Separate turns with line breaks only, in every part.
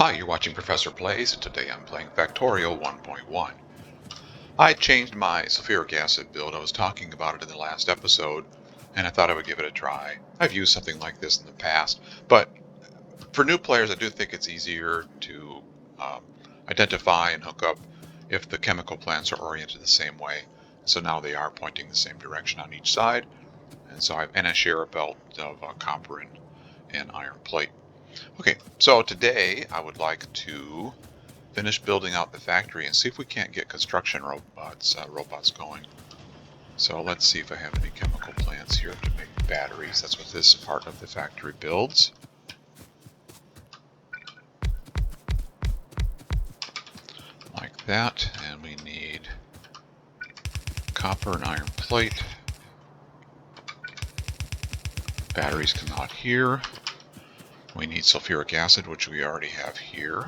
Hi, you're watching Professor Plays, and today I'm playing Factorio 1.1. I changed my sulfuric acid build. I was talking about it in the last episode, and I thought I would give it a try. I've used something like this in the past, but for new players, I do think it's easier to identify and hook up if the chemical plants are oriented the same way. So now they are pointing the same direction on each side, and I share a belt of copper and iron plate. Okay, so today I would like to finish building out the factory and see if we can't get construction robots going. So let's see if I have any chemical plants here to make batteries. That's what this part of the factory builds. Like that. And we need copper and iron plate. Batteries come out here. We need sulfuric acid, which we already have here.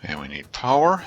And we need power.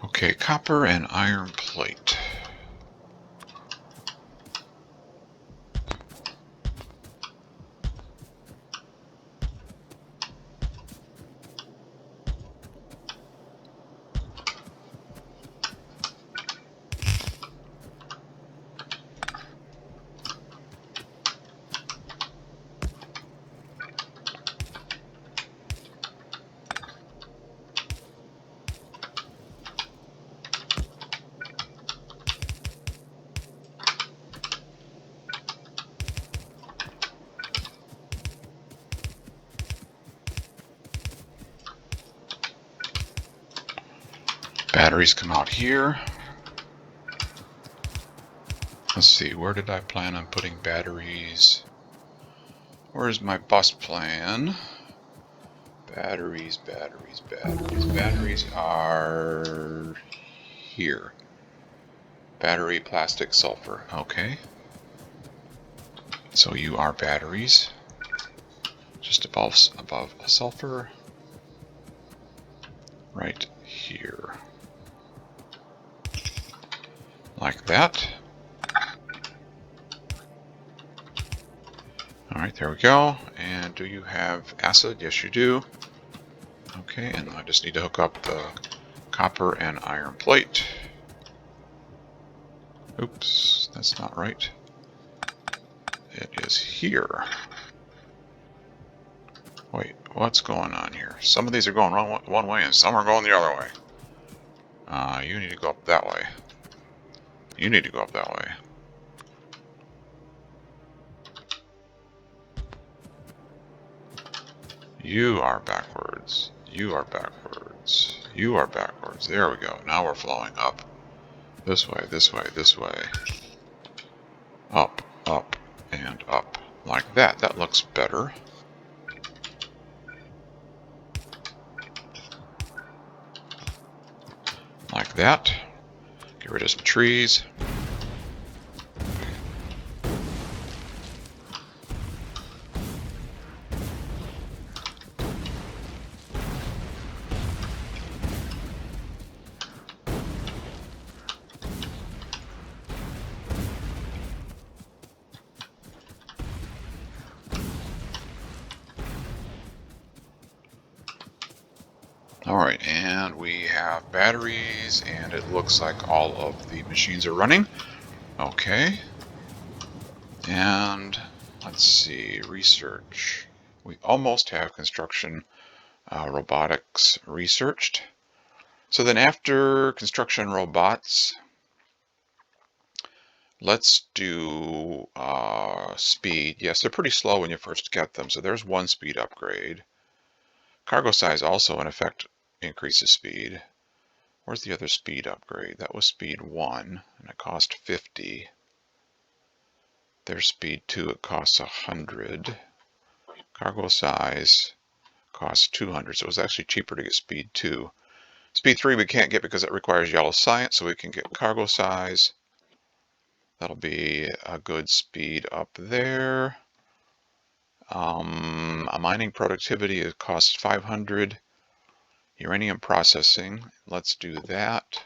Okay, copper and iron plate. Batteries come out here. Let's see, where did I plan on putting batteries? Where's my bus plan? Batteries are here. Battery, plastic, sulfur. Okay. So you are batteries. Just above sulfur. Right here. Like that. Alright, there we go. And do you have acid? Yes, you do. Okay, and I just need to hook up the copper and iron plate. Oops, that's not right. It is here. Wait, what's going on here? Some of these are going one way and some are going the other way. You need to go up that way. You need to go up that way. You are backwards. You are backwards. You are backwards. There we go. Now we're flowing up. This way, this way, this way. Up, up, and up. Like that. That looks better. Like that. Get rid of some trees. Alright, and we have batteries, and it looks like all of the machines are running. Okay. And let's see, research. We almost have construction robotics researched. So then after construction robots, let's do speed. Yes, they're pretty slow when you first get them, so there's one speed upgrade. Cargo size also in effect increases speed. Where's the other speed upgrade? That was speed 1, and it cost 50. There's speed 2, it costs 100. Cargo size costs 200, so it was actually cheaper to get speed 2. Speed 3 we can't get because it requires yellow science, so we can get cargo size. That'll be a good speed up there. A mining productivity, it costs 500. Uranium processing, let's do that.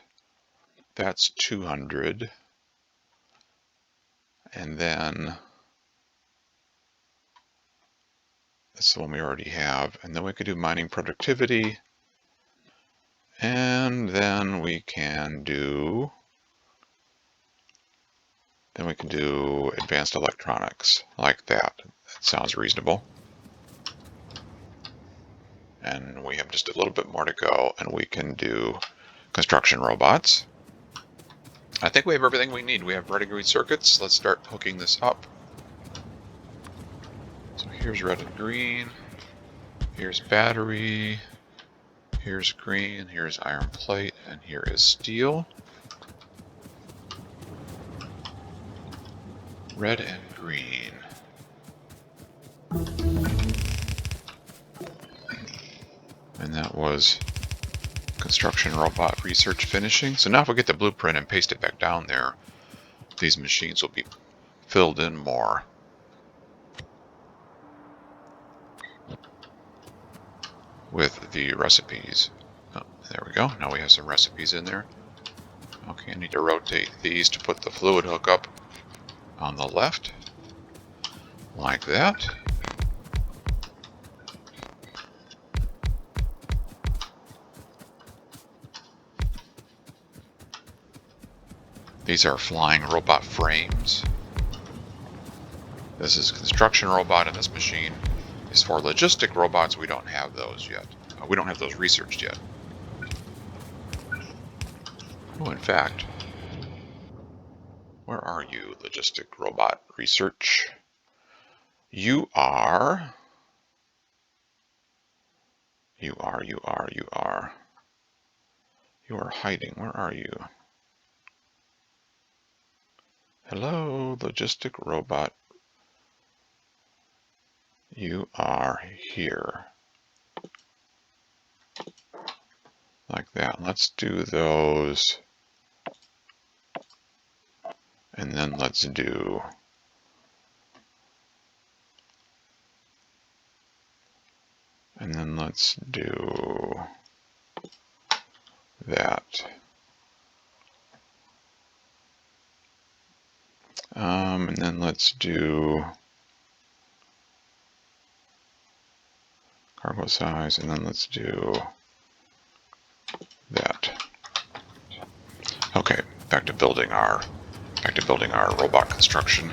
That's 200. And then that's the one we already have. And then we could do mining productivity. And then we can do advanced electronics like that. That sounds reasonable. And we have just a little bit more to go, and we can do construction robots. I think we have everything we need. We have red-and-green circuits. Let's start hooking this up. So here's red and green. Here's battery. Here's green. Here's iron plate. And here is steel. Red and green. And that was construction robot research finishing. So now if we get the blueprint and paste it back down there, these machines will be filled in more. With the recipes. Oh, there we go. Now we have some recipes in there. Okay, I need to rotate these to put the fluid hookup on the left. Like that. These are flying robot frames. This is a construction robot, and this machine is for logistic robots. We don't have those yet. We don't have those researched yet. Oh, in fact, where are you, logistic robot research? You are hiding. Where are you? Hello, logistic robot. You are here. Like that. Let's do those. And then let's do that. And then let's do cargo size, and then let's do that. Okay, back to building our robot construction.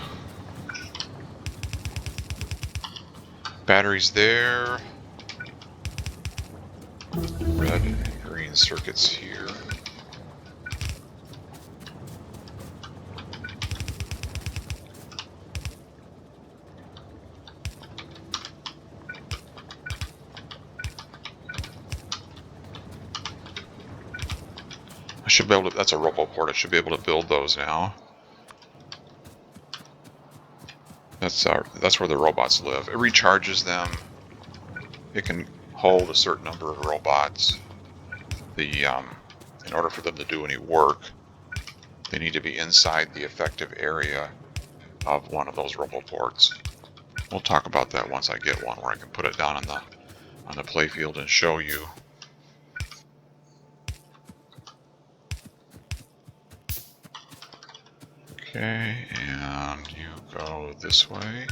Batteries there. Red and green circuits here. I should be able to, that's a RoboPort, I should be able to build those now. That's where the robots live. It recharges them. It can hold a certain number of robots. In order for them to do any work, they need to be inside the effective area of one of those RoboPorts. We'll talk about that once I get one where I can put it down on the playfield and show you. Okay, and you go this way.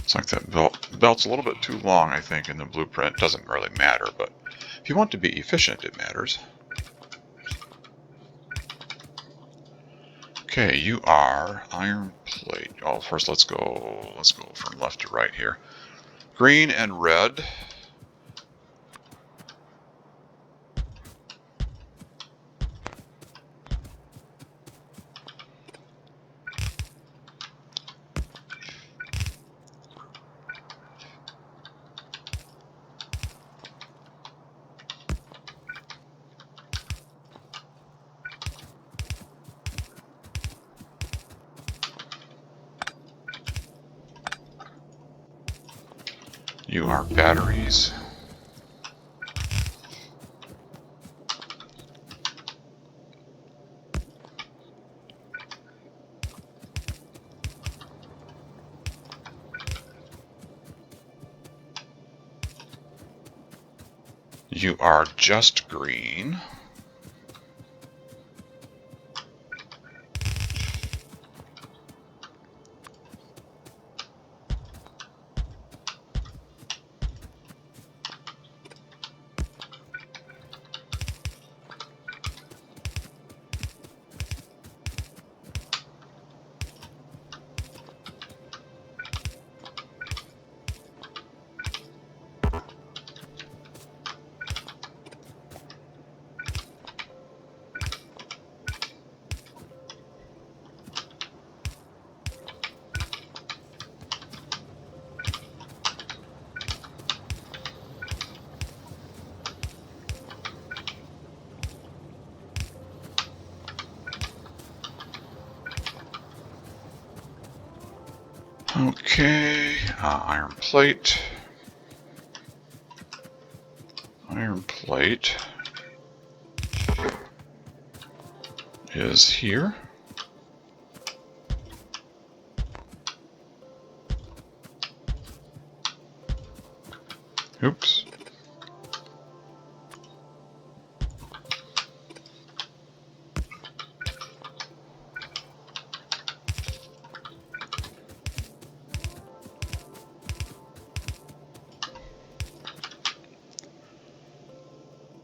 It's like that belt's a little bit too long, I think, in the blueprint. Doesn't really matter, but If you want to be efficient, it matters. Okay, you are iron plate. Oh, first let's go from left to right here. Green and red. You are batteries. You are just green. Okay, iron plate. Iron plate is here. Oops.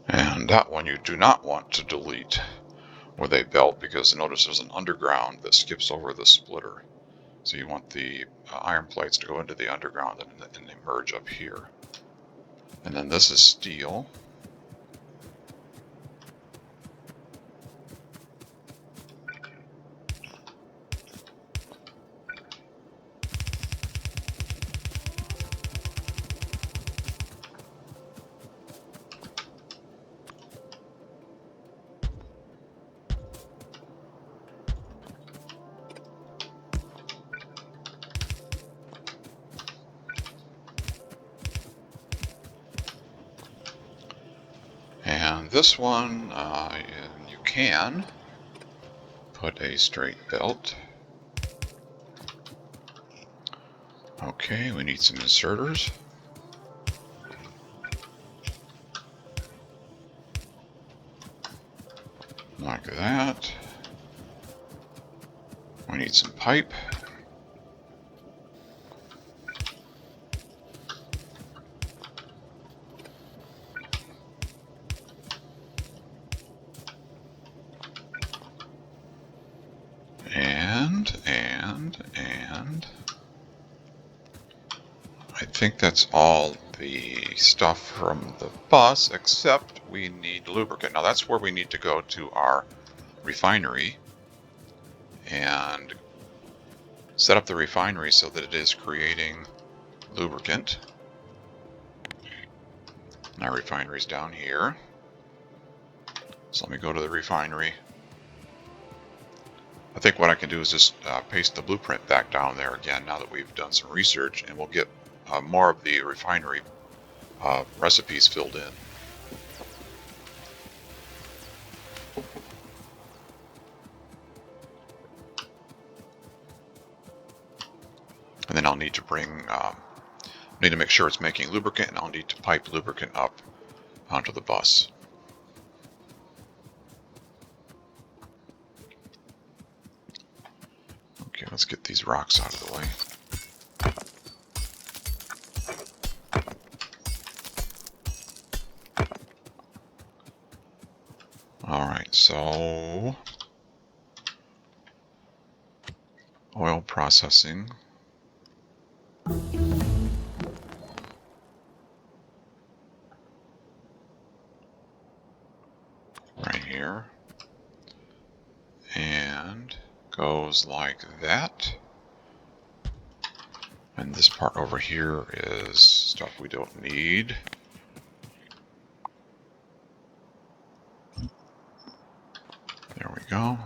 And that one you do not want to delete with a belt, because notice there's an underground that skips over the splitter. So you want the iron plates to go into the underground and they merge up here. And then this is steel. And this one, you can put a straight belt. Okay, we need some inserters. Like that. We need some pipe. And I think that's all the stuff from the bus, except we need lubricant. Now that's where we need to go to our refinery and set up the refinery so that it is creating lubricant. And our refinery is down here. So let me go to the refinery. I think what I can do is just paste the blueprint back down there again now that we've done some research, and we'll get more of the refinery recipes filled in. And then I'll need to need to make sure it's making lubricant, and I'll need to pipe lubricant up onto the bus. Okay, let's get these rocks out of the way. so oil processing. Right here. And goes like that. And this part over here is stuff we don't need. There we go.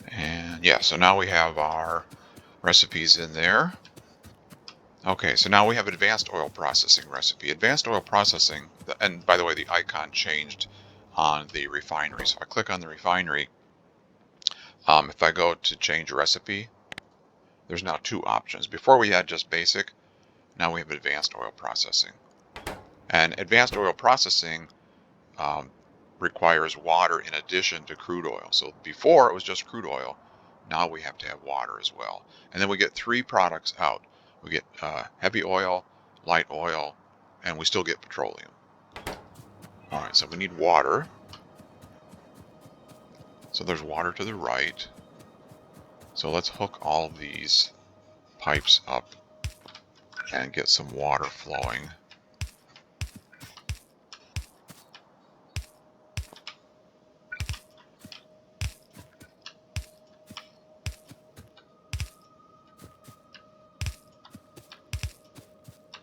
And yeah, so now we have our recipes in there. Okay, so now we have advanced oil processing recipe. Advanced oil processing, and by the way, the icon changed on the refinery. So I click on the refinery. If I go to change recipe, there's now two options. Before we had just basic, now we have advanced oil processing. And advanced oil processing requires water in addition to crude oil. So before it was just crude oil. Now we have to have water as well. And then we get three products out. We get heavy oil, light oil, and we still get petroleum. All right, so we need water. So there's water to the right. So let's hook all these pipes up and get some water flowing.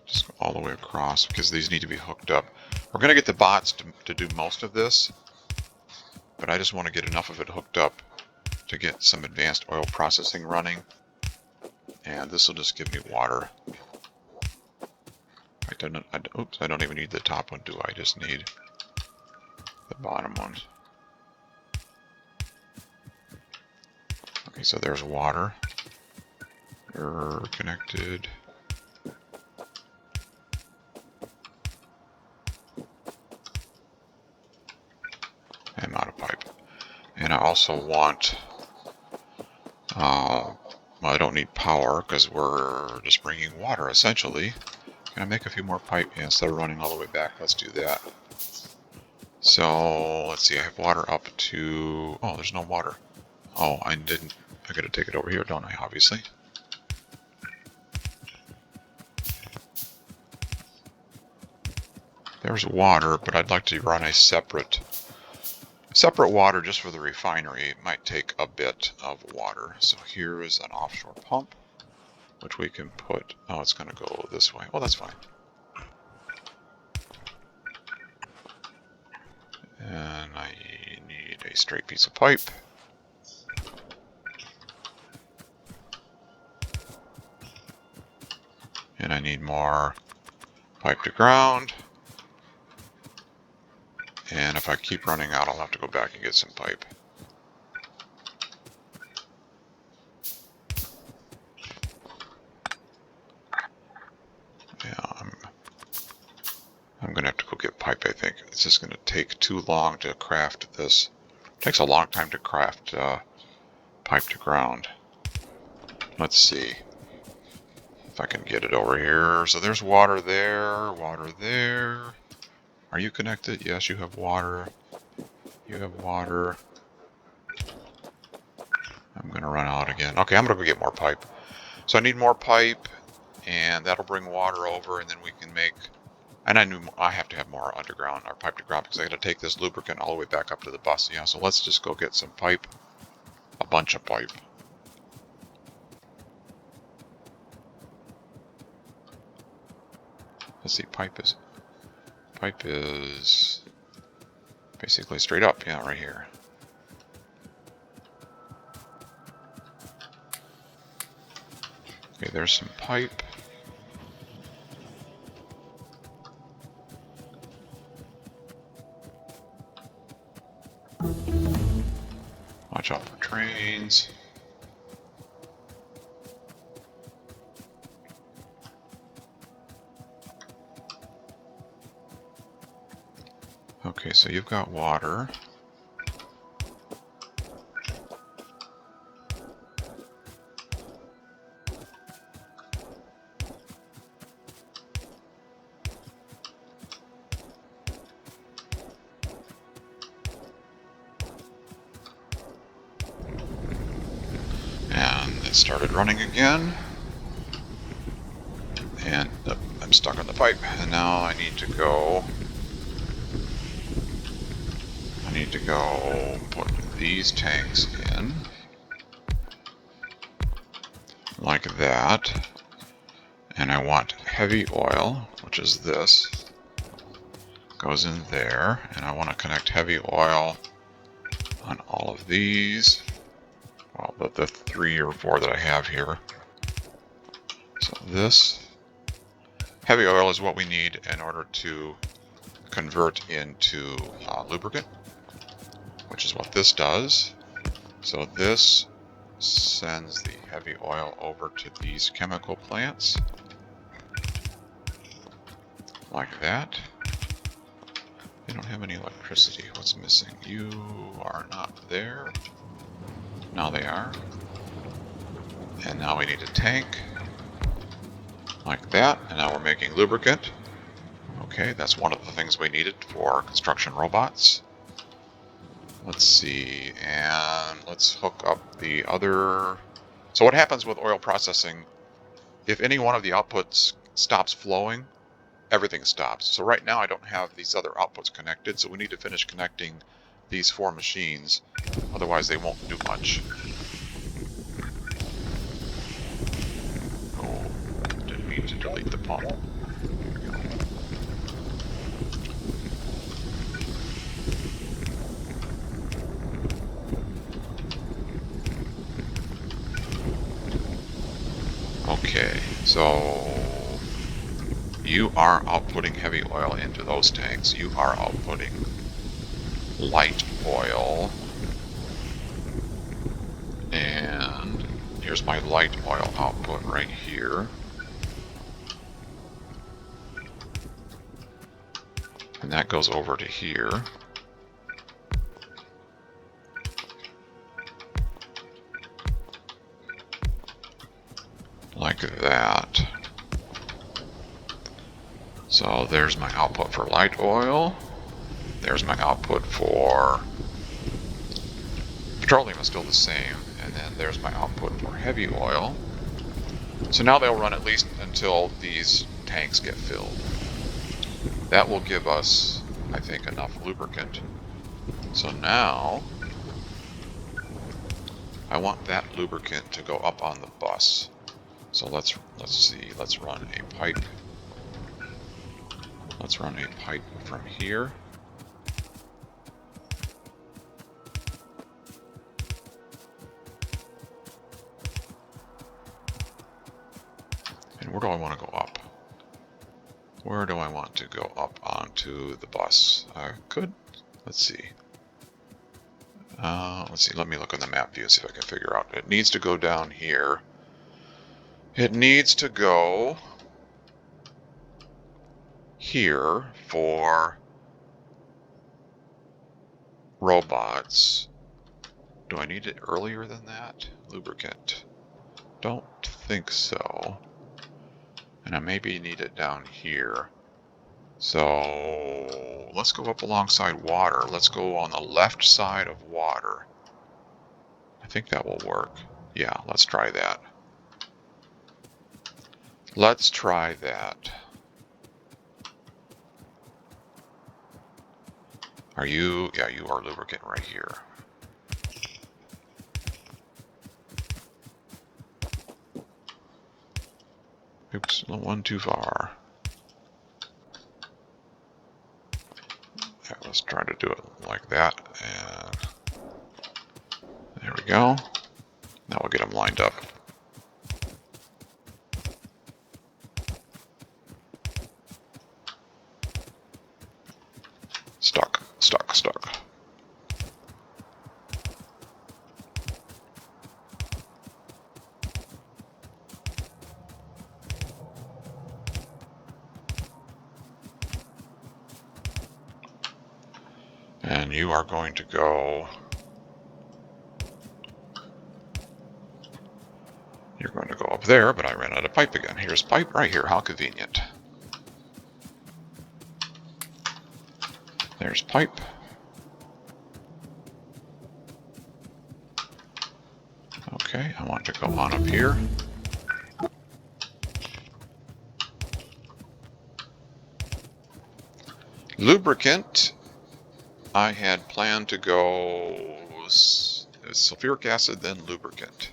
Just go all the way across because these need to be hooked up. We're going to get the bots to do most of this, but I just want to get enough of it hooked up to get some advanced oil processing running. And this will just give me water. Oops, I don't even need the top one, do I? Just need the bottom ones. Okay, so there's water. They're connected. I'm out of pipe. And I also want, well, I don't need power because we're just bringing water essentially. Can I make a few more pipe? Yeah, instead of running all the way back, let's do that. So let's see, I have water up to, oh, there's no water. Oh, I gotta take it over here, don't I, obviously. There's water, but I'd like to run a separate water just for the refinery. It might take a bit of water. So here is an offshore pump, which we can put, oh, it's gonna go this way. Oh, that's fine. And I need a straight piece of pipe. And I need more pipe to ground. And if I keep running out, I'll have to go back and get some pipe. Yeah, I'm gonna have to go get pipe, I think. It's just gonna take too long to craft this. It takes a long time to craft pipe to ground. Let's see if I can get it over here. So there's water there, water there. Are you connected? Yes, you have water. You have water. I'm gonna run out again. Okay, I'm gonna go get more pipe. So I need more pipe, and that'll bring water over, and then we can make. And I have to have more underground or pipe to ground because I got to take this lubricant all the way back up to the bus. Yeah, so let's just go get some pipe, a bunch of pipe. Let's see, pipe is basically straight up, yeah, right here. Okay, there's some pipe. Watch out for trains. Okay, so you've got water. started running again. And I'm stuck on the pipe. And now I need to go put these tanks in. Like that. And I want heavy oil, which is this. Goes in there. And I want to connect heavy oil on all of these. Well, the 3 or 4 that I have here. So this heavy oil is what we need in order to convert into lubricant, which is what this does. So this sends the heavy oil over to these chemical plants, like that. They don't have any electricity. What's missing? You are not there. Now they are. And now we need a tank, like that. And now we're making lubricant. Okay, that's one of the things we needed for construction robots. Let's see, and let's hook up the other. So what happens with oil processing, if any one of the outputs stops flowing, everything stops. So right now I don't have these other outputs connected, so we need to finish connecting these 4 machines, otherwise they won't do much. Oh, didn't mean to delete the pump. Okay, so you are outputting heavy oil into those tanks. You are outputting light oil. And here's my light oil output right here. And that goes over to here. Like that. So there's my output for light oil. There's my output for petroleum, is still the same. And then there's my output for heavy oil. So now they'll run at least until these tanks get filled. That will give us, I think, enough lubricant. So now I want that lubricant to go up on the bus. So let's see, let's run a pipe. Let's run a pipe from here. And where do I want to go up? Where do I want to go up onto the bus? Let's see. Let me look on the map view, see if I can figure out. It needs to go down here. It needs to go here for robots. Do I need it earlier than that? Lubricant. Don't think so. And I maybe need it down here. So let's go up alongside water. Let's go on the left side of water. I think that will work. Yeah, let's try that. Let's try that. Are you? Yeah, you are lubricant right here. Oops, one too far. Yeah, let's try to do it like that. And there we go. Now we'll get them lined up. Stuck, stuck, stuck. And you are going to go... You're going to go up there, but I ran out of pipe again. Here's pipe right here. How convenient. There's pipe. Okay, I want to go on up here. Lubricant, I had planned to go sulfuric acid, then lubricant.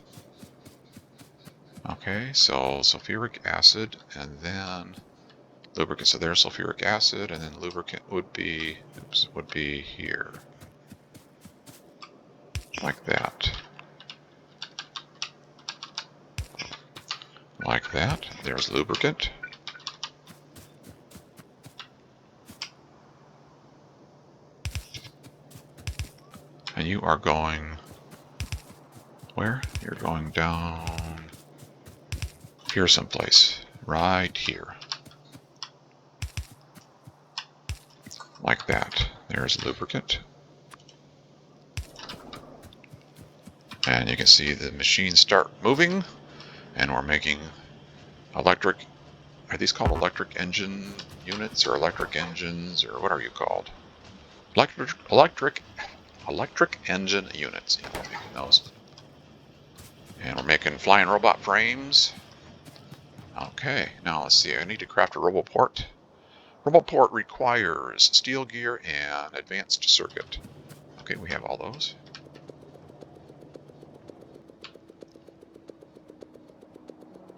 Okay, so sulfuric acid and then lubricant. So there's sulfuric acid, and then lubricant would be, here. Like that. Like that. There's lubricant. And you are going where? You're going down here someplace. Right here. Like that. There's lubricant. And you can see the machines start moving, and we're making electric. Are these called electric engine units or electric engines, or what are you called? Electric engine units. Yeah, we're making those. And we're making flying robot frames. Okay, now let's see. I need to craft a roboport. Roboport requires steel gear and advanced circuit. Okay, we have all those.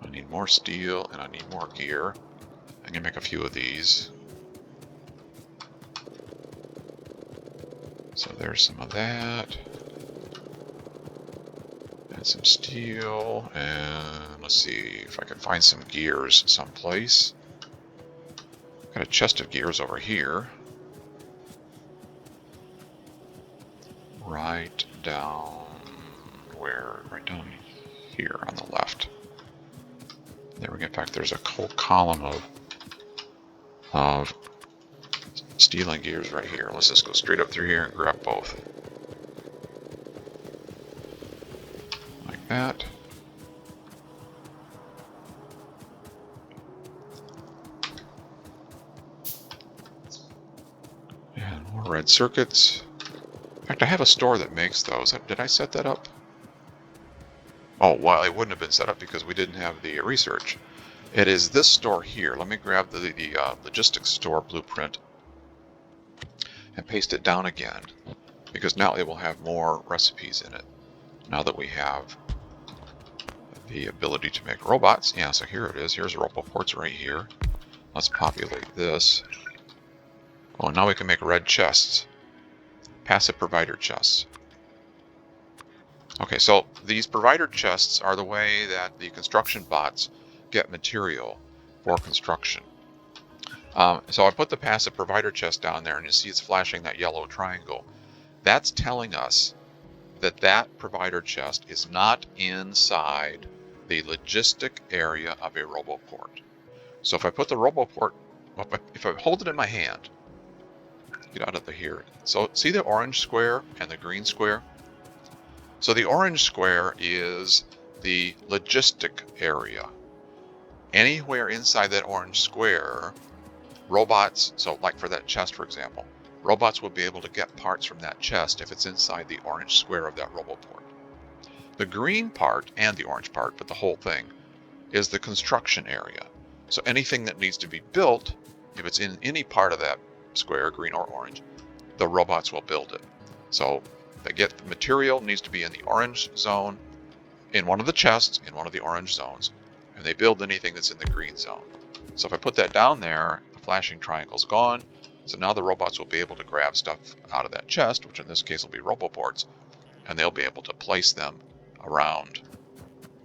I need more steel and I need more gear. I can make a few of these. So there's some of that. And some steel. And let's see if I can find some gears someplace. Got a chest of gears over here. Right down where? Right down here on the left. There we go. In fact, there's a whole column of steel and gears right here. Let's just go straight up through here and grab both. Like that. And more red circuits. In fact, I have a store that makes those. Did I set that up? Oh, well, it wouldn't have been set up because we didn't have the research. It is this store here. Let me grab the Logistics store blueprint and paste it down again, because now it will have more recipes in it. Now that we have the ability to make robots. Yeah, so here it is. Here's roboports right here. Let's populate this. Oh, now we can make red chests. Passive provider chests. Okay, so these provider chests are the way that the construction bots get material for construction. So I put the passive provider chest down there, and you see it's flashing that yellow triangle. That's telling us that that provider chest is not inside the logistic area of a roboport. So if I put the roboport, if I hold it in my hand, get out of here. So see the orange square and the green square? So the orange square is the logistic area. Anywhere inside that orange square, robots, so like for that chest, for example, robots will be able to get parts from that chest if it's inside the orange square of that roboport. The green part and the orange part, but the whole thing, is the construction area. So anything that needs to be built, if it's in any part of that square, green or orange, the robots will build it. So they get the material needs to be in the orange zone, in one of the chests, in one of the orange zones, and they build anything that's in the green zone. So if I put that down there, the flashing triangle's gone. So now the robots will be able to grab stuff out of that chest, which in this case will be roboports, and they'll be able to place them around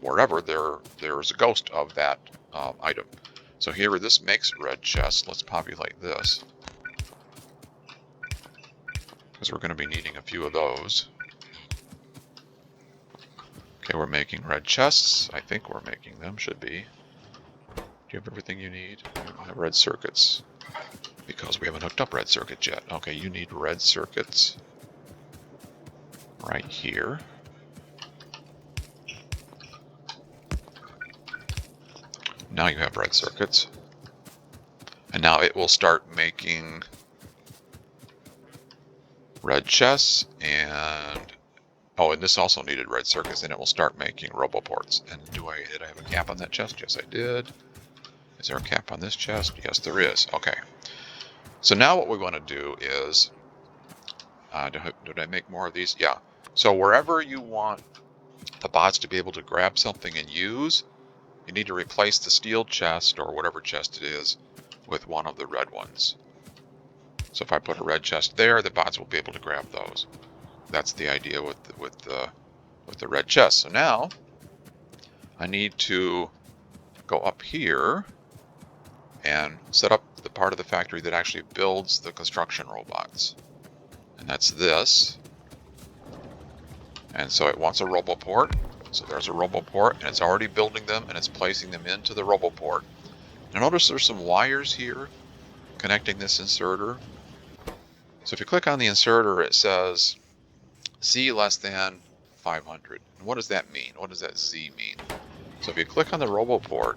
wherever there's a ghost of that item. So here, this makes red chests. Let's populate this, because we're going to be needing a few of those. Okay, we're making red chests. I think we're making them, should be. Do you have everything you need? I have red circuits, because we haven't hooked up red circuits yet. Okay, you need red circuits right here. Now you have red circuits. And now it will start making red chests and Oh, and this also needed red circuits, and it will start making roboports. And did I have a cap on that chest? Yes, I did. Is there a cap on this chest? Yes, there is. Okay. So now what we want to do is, did I make more of these? Yeah. So wherever you want the bots to be able to grab something and use, you need to replace the steel chest or whatever chest it is with one of the red ones. So if I put a red chest there, the bots will be able to grab those. That's the idea with the red chest. So now I need to go up here and set up the part of the factory that actually builds the construction robots. And that's this. And so it wants a roboport. So there's a roboport, and it's already building them, and it's placing them into the roboport. Now notice there's some wires here connecting this inserter. So if you click on the inserter, it says Z less than 500. And what does that mean? What does that Z mean? So if you click on the roboport,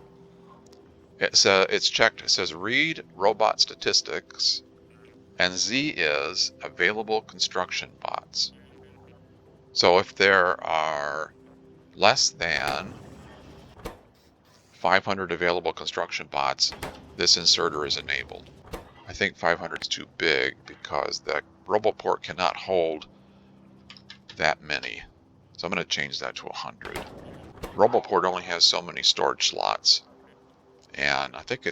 it's checked. It says read robot statistics, and Z is available construction bots. So if there are less than 500 available construction bots, this inserter is enabled. I think 500 is too big because the roboport cannot hold that many. So I'm going to change that to 100. Roboport only has so many storage slots, and I think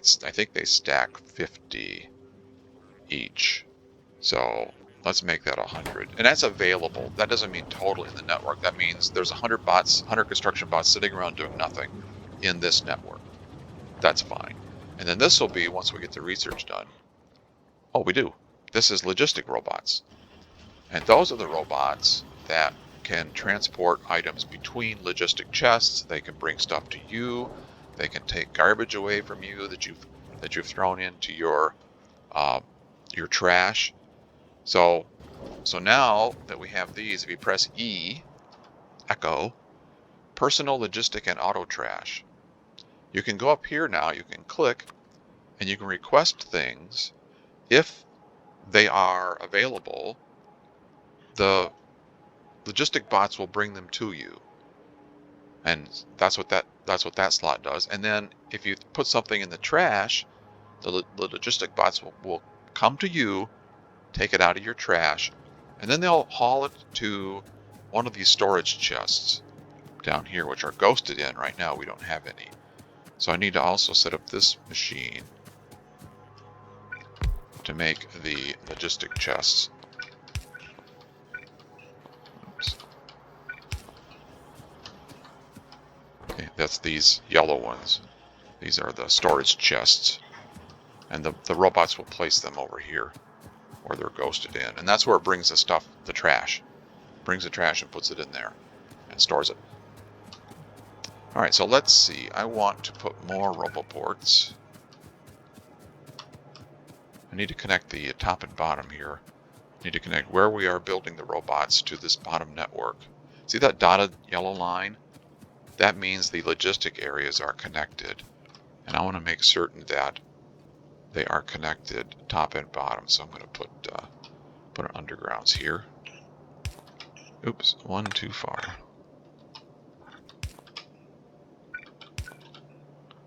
they stack 50 each. So let's make that 100, and that's available. That doesn't mean totally in the network. That means there's 100 bots, 100 construction bots sitting around doing nothing in this network. That's fine. And then this will be, once we get the research done. Oh, we do. This is logistic robots, and those are the robots that can transport items between logistic chests. They can bring stuff to you. They can take garbage away from you that you've thrown into your trash. So now that we have these, if you press E, echo, personal, logistic, and auto trash, you can go up here now, you can click, and you can request things. If they are available, the logistic bots will bring them to you. And that's what that slot does. And then if you put something in the trash, the logistic bots will come to you, take it out of your trash, and then they'll haul it to one of these storage chests down here, which are ghosted in. Right now we don't have any. So I need to also set up this machine to make the logistic chests. Oops. Okay, that's these yellow ones. These are the storage chests. And the robots will place them over here where they're ghosted in. And that's where it brings the stuff, the trash. Brings the trash and puts it in there and stores it. All right, so let's see. I want to put more roboports. I need to connect the top and bottom here. I need to connect where we are building the robots to this bottom network. See that dotted yellow line? That means the logistic areas are connected. And I want to make certain that they are connected top and bottom. So I'm going to put an undergrounds here. Oops, one too far.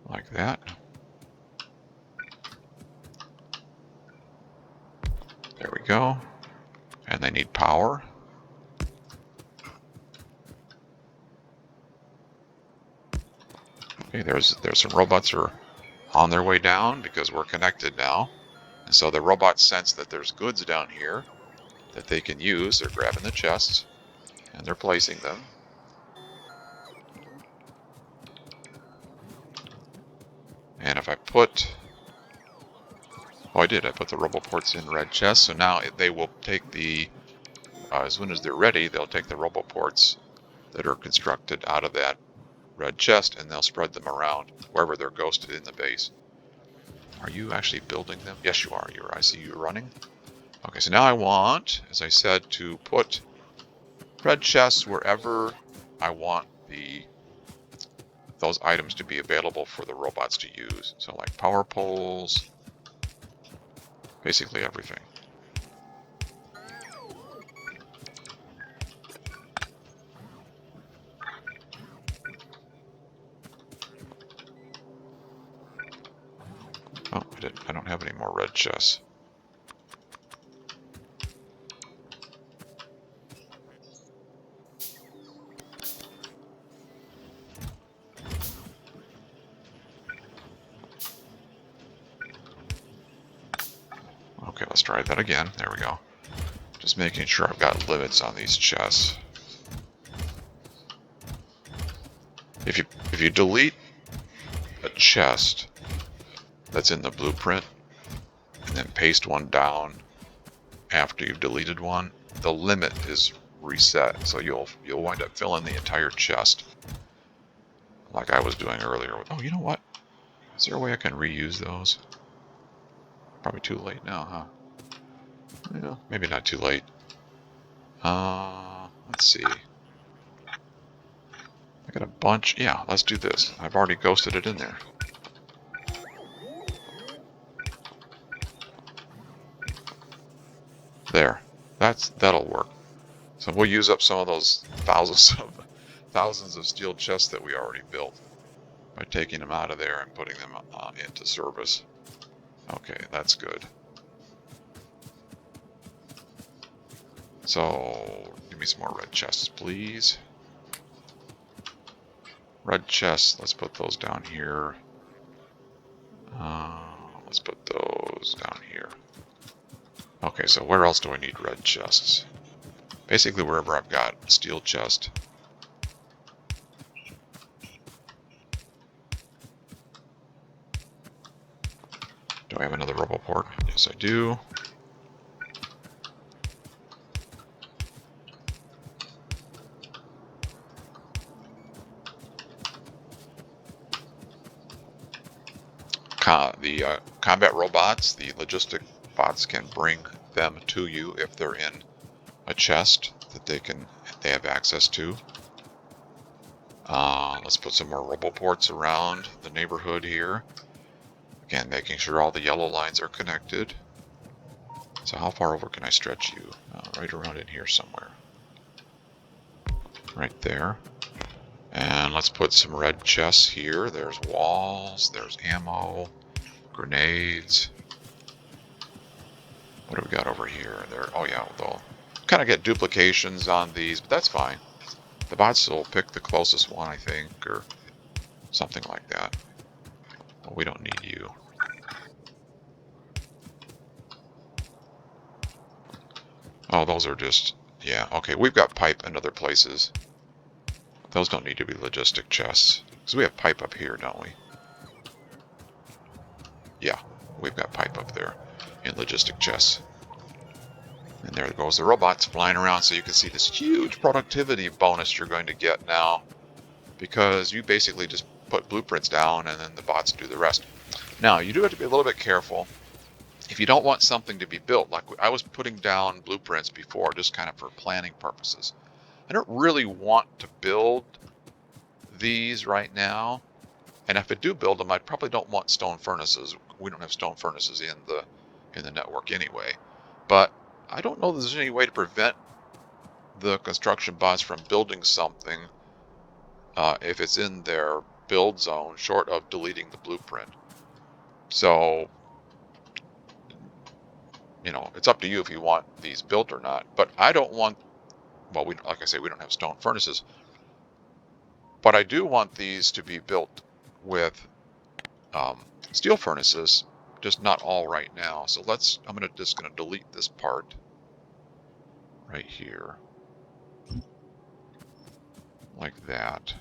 Like that. There we go. And they need power. Okay, there's some robots are on their way down because we're connected now. And so the robots sense that there's goods down here that they can use. They're grabbing the chests and they're placing them. And if I put, I put the roboports in red chests. So now they will take the, as soon as they're ready, they'll take the roboports that are constructed out of that red chest and they'll spread them around wherever they're ghosted in the base. Are you actually building them? Yes, you are. I see you running. Okay, so now I want, as I said, to put red chests wherever I want those items to be available for the robots to use. So like power poles, basically everything. have any more red chests. Okay, let's try that again. There we go. Just making sure I've got limits on these chests. If you delete a chest that's in the blueprint and then paste one down after you've deleted one, the limit is reset. So you'll wind up filling the entire chest like I was doing earlier. Oh, you know what? Is there a way I can reuse those? Probably too late now, huh? Yeah, maybe not too late. Let's see. I got a bunch. Yeah, let's do this. I've already ghosted it in there. There. That'll work. So we'll use up some of those thousands of steel chests that we already built by taking them out of there and putting them into service. Okay, that's good. So give me some more red chests, please. Red chests, let's put those down here. Let's put those down here. Okay, so where else do I need red chests? Basically wherever I've got steel chest. Do I have another RoboPort? Yes, I do. The combat robots, the logistic bots can bring them to you if they're in a chest that they have access to. Let's put some more RoboPorts around the neighborhood here. Again, making sure all the yellow lines are connected. So how far over can I stretch you? Right around in here somewhere. Right there. And let's put some red chests here. There's walls, there's ammo, grenades. What do we got over here? There. Oh yeah, they'll kind of get duplications on these, but that's fine. The bots will pick the closest one, I think, or something like that. Well, we don't need you. Oh, those are just, yeah, okay. We've got pipe in other places. Those don't need to be logistic chests. Because we have pipe up here, don't we? Yeah, we've got pipe up there in logistic chests. And there goes the robots flying around, so you can see this huge productivity bonus you're going to get now, because you basically just put blueprints down and then the bots do the rest. Now, you do have to be a little bit careful. If you don't want something to be built, like I was putting down blueprints before, just kind of for planning purposes. I don't really want to build these right now. And if I do build them, I probably don't want stone furnaces. We don't have stone furnaces in the network anyway. But I don't know if there's any way to prevent the construction bots from building something if it's in their build zone, short of deleting the blueprint. So, you know, it's up to you if you want these built or not. But I don't want, well, like I say, we don't have stone furnaces. But I do want these to be built with steel furnaces, just not all right now. So I'm just gonna delete this part right here, like that.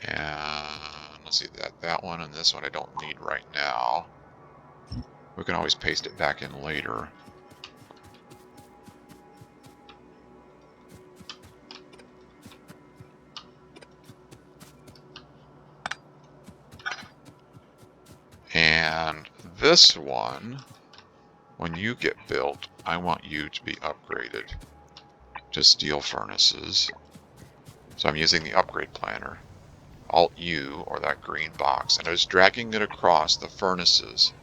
And let's see, that one and this one I don't need right now. We can always paste it back in later. And this one, when you get built, I want you to be upgraded to steel furnaces. So I'm using the upgrade planner, Alt-U, or that green box, and I'm just dragging it across the furnaces.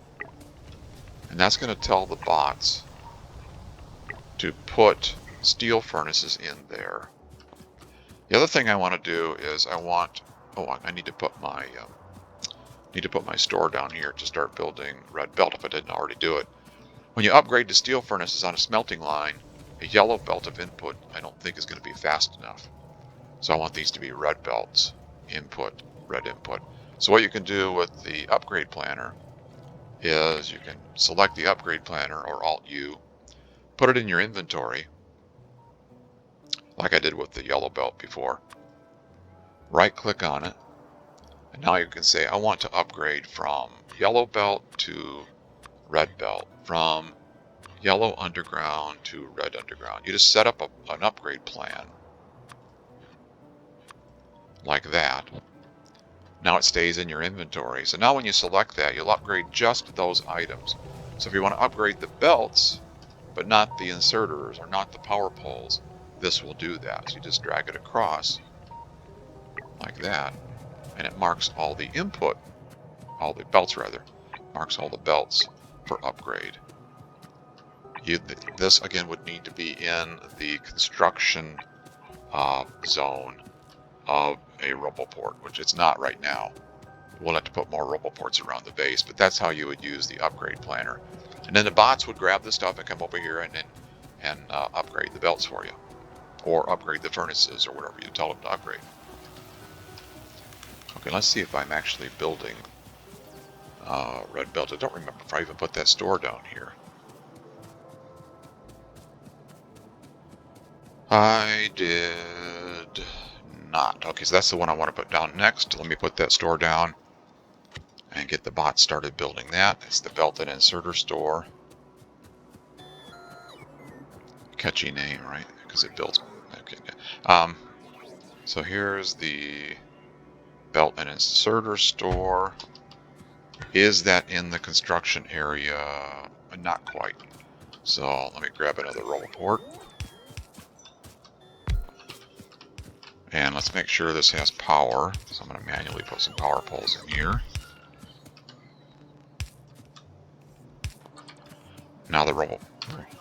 And that's going to tell the bots to put steel furnaces in there. The other thing I want to do is I need to put my Need to put my store down here to start building red belt if I didn't already do it. When you upgrade to steel furnaces on a smelting line, a yellow belt of input I don't think is going to be fast enough. So I want these to be red belts. Input, red input. So what you can do with the upgrade planner is you can select the upgrade planner or Alt-U, put it in your inventory, like I did with the yellow belt before. Right click on it, and now you can say I want to upgrade from yellow belt to red belt, from yellow underground to red underground. You just set up an upgrade plan like that. Now it stays in your inventory. So now when you select that, you'll upgrade just those items. So if you want to upgrade the belts, but not the inserters or not the power poles, this will do that. So you just drag it across like that, and it marks all the input, all the belts rather, marks all the belts for upgrade. This again would need to be in the construction zone of a RoboPort, which it's not right now. We'll have to put more RoboPorts around the base, but that's how you would use the upgrade planner. And then the bots would grab the stuff and come over here and upgrade the belts for you, or upgrade the furnaces, or whatever you tell them to upgrade. Okay, let's see if I'm actually building red belt. I don't remember if I even put that store down here. I did not. Okay, so that's the one I want to put down next. Let me put that store down and get the bot started building that. It's the belt and inserter store. Catchy name, right? Because it builds. Okay. So here's the belt and inserter store. Is that in the construction area? Not quite. So let me grab another RoboPort. And let's make sure this has power. So I'm going to manually put some power poles in here. Now the Robo.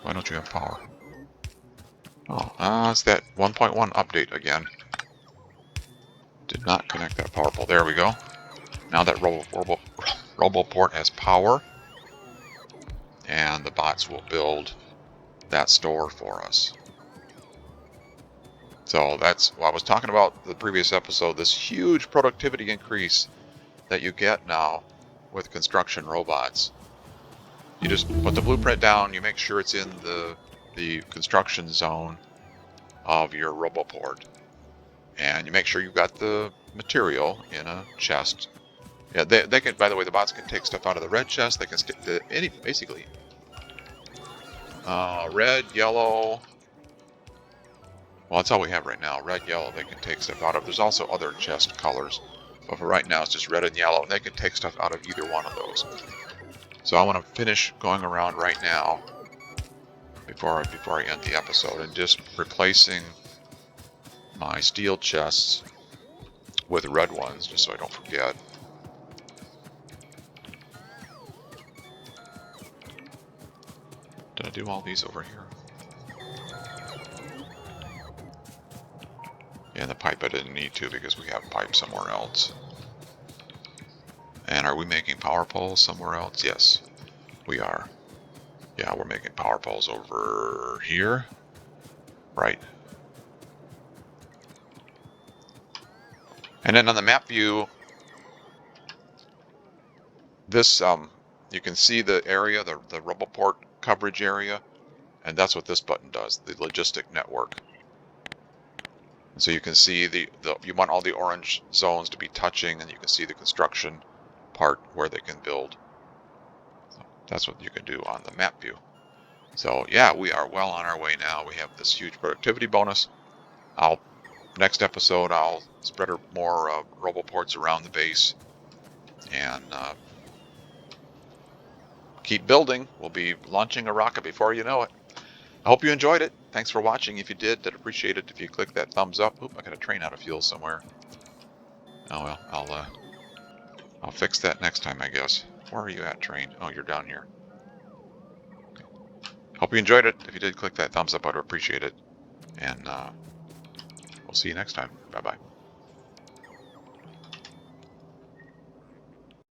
Why don't you have power? Oh, it's that 1.1 update again. Did not connect that power pole. There we go. Now that RoboPort has power, and the bots will build that store for us. So that's what I was talking about the previous episode, this huge productivity increase that you get now with construction robots. You just put the blueprint down, you make sure it's in the construction zone of your RoboPort, and you make sure you've got the material in a chest. Yeah, they can, by the way, the bots can take stuff out of the red chest. They can stick to any, basically, red, yellow. Well, that's all we have right now. Red, yellow, they can take stuff out of. There's also other chest colors, but for right now it's just red and yellow, and they can take stuff out of either one of those. So I want to finish going around right now before I end the episode and just replacing my steel chests with red ones, just so I don't forget. Did I do all these over here? Yeah, the pipe I didn't need to because we have pipe somewhere else. And are we making power poles somewhere else? Yes, we are. Yeah, we're making power poles over here. Right. And then on the map view, this you can see the area, the RoboPort coverage area, and that's what this button does, the logistic network. And so you can see you want all the orange zones to be touching, and you can see the construction part where they can build. So that's what you can do on the map view. So yeah, we are well on our way now. We have this huge productivity bonus. Next episode, I'll spread more RoboPorts around the base and keep building. We'll be launching a rocket before you know it. I hope you enjoyed it. Thanks for watching. If you did, I'd appreciate it if you click that thumbs up. Oop, I got a train out of fuel somewhere. Oh well, I'll fix that next time, I guess. Where are you at, train? Oh, you're down here. Okay. Hope you enjoyed it. If you did, click that thumbs up. I'd appreciate it. And we'll see you next time. Bye-bye.